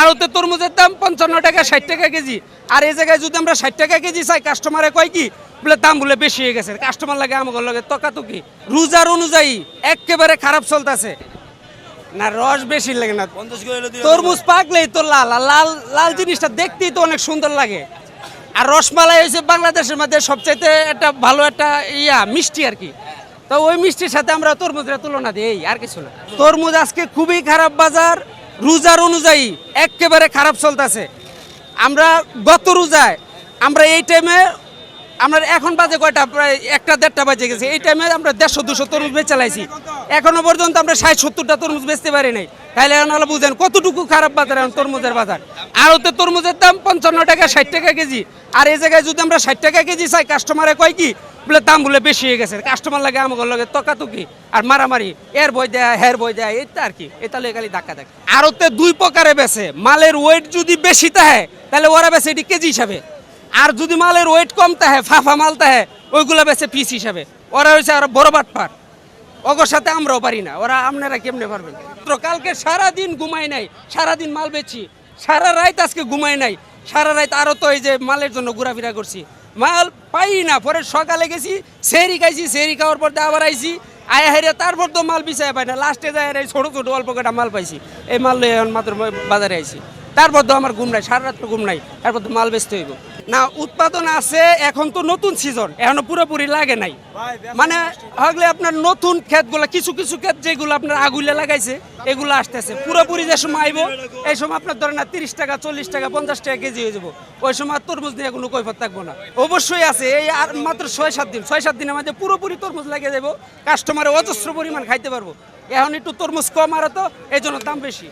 আড়তে তরমুজের দাম 55 টাকা 60 টাকা কেজি। আর এই জায়গায় যদি আমরা 60 টাকা কেজি চাই, কাস্টমারে কয় কি বলে দাম বলে বেশি হয়ে গেছে। কাস্টমার লাগে আমাদের লগে তকাতকি, রোজার অনুযায়ী একেবারে খারাপ চলতেছে না। রস বেশি লাগে না, তরমুজ পাকলেই তো লাল, আর লাল লাল জিনিসটা দেখতেই তো অনেক সুন্দর লাগে। আর রসমালাই হয়েছে বাংলাদেশের মধ্যে সবচাইতে একটা ভালো একটা মিষ্টি আর কি। তো ওই মিষ্টির সাথে আমরা তরমুজের তুলনা দিই, আর কিছু না। তরমুজ আজকে খুবই খারাপ বাজার, রোজার অনুযায়ী একেবারে খারাপ চলতেছে। আমরা গত রোজায় আমরা এই টাইমে আমরা এখন বাজে কয়টা, প্রায় 1-1.5টা বাজে গেছে, এই টাইমে আমরা 150-200 তরমুজ বেচে চালাইছি। এখনো পর্যন্ত আমরা 60-70টা তরমুজ বেচতে পারি নাই। তাহলে এখন বুঝেন কতটুকু খারাপ বাজার এখন তরমুজের বাজার। আর ওতে তরমুজের দাম 55 টাকা 60 টাকা কেজি। আর এই জায়গায় যদি আমরা 60 টাকা কেজি চাই, কাস্টমারে কয় কি বলে দাম বলে বেশি হয়ে গেছে। কাস্টমার লাগে আমাদের লগে তকাতকি আর মারামারি, এর বই দেয় হের বই দেয়, এটা আর কি। এটা খালি ধাক্কা দেয়। আর ওতে দুই প্রকারে বেছে, মালের ওয়েট যদি বেশি থাকে তাহলে ওরা বেছে এটি কেজি হিসাবে, আর যদি মালের ওয়েট কম থাকে, ফাফা মাল থাকে, ওইগুলো বেছে পিস হিসাবে। ওরা হয়েছে আর বড় বাটপার, ওগোর সাথে আমরাও পারি না। ওরা আপনারা কেমনে পারবেন? কালকে সারাদিন ঘুমাই নাই, সারাদিন মাল বেচি, সারা রাত আজকে ঘুমাই নাই, সারা রাত আরও তো এই যে মালের জন্য ঘোরাফেরা করছি, মাল পাই না। পরে সকালে গেছি, সেহরি খাইছি, সেহরি খাওয়ার পর আবার আইছি, আয়া হেরে তারপর তো মাল বিছাই পাই না। লাস্টে যায় এই ছোটো ছোটো অল্প কটা মাল পাইছি, এই মাল লই এখন মাত্র বাজারে আইছি। তারপর তো আমার ঘুম নাই, সারা রাত্র ঘুম নাই, তারপর তো মাল বেচতে হইব না। উৎপাদন আছে, এখন তো নতুন সিজন, এখনো পুরোপুরি লাগে নাই। মানে হলে আপনার নতুন ক্ষেতগুলো, কিছু কিছু ক্ষেত যেগুলো আপনার আগুলে লাগাইছে, এগুলো আসতেছে। পুরোপুরি যে সময় আইব, এই সময় আপনার ধরেন না 30 টাকা 40 টাকা 50 টাকা কেজি হয়ে যাবো। ওই সময় তরমুজ নিয়ে কোনো কৈফত থাকবো না। অবশ্যই আছে, এই আর মাত্র 6-7 দিনের মধ্যে পুরোপুরি তরমুজ লাগিয়ে দেবো, কাস্টমারে অজস্র পরিমাণ খাইতে পারবো। এখন একটু তরমুজ কম আর তো এই জন্য দাম বেশি।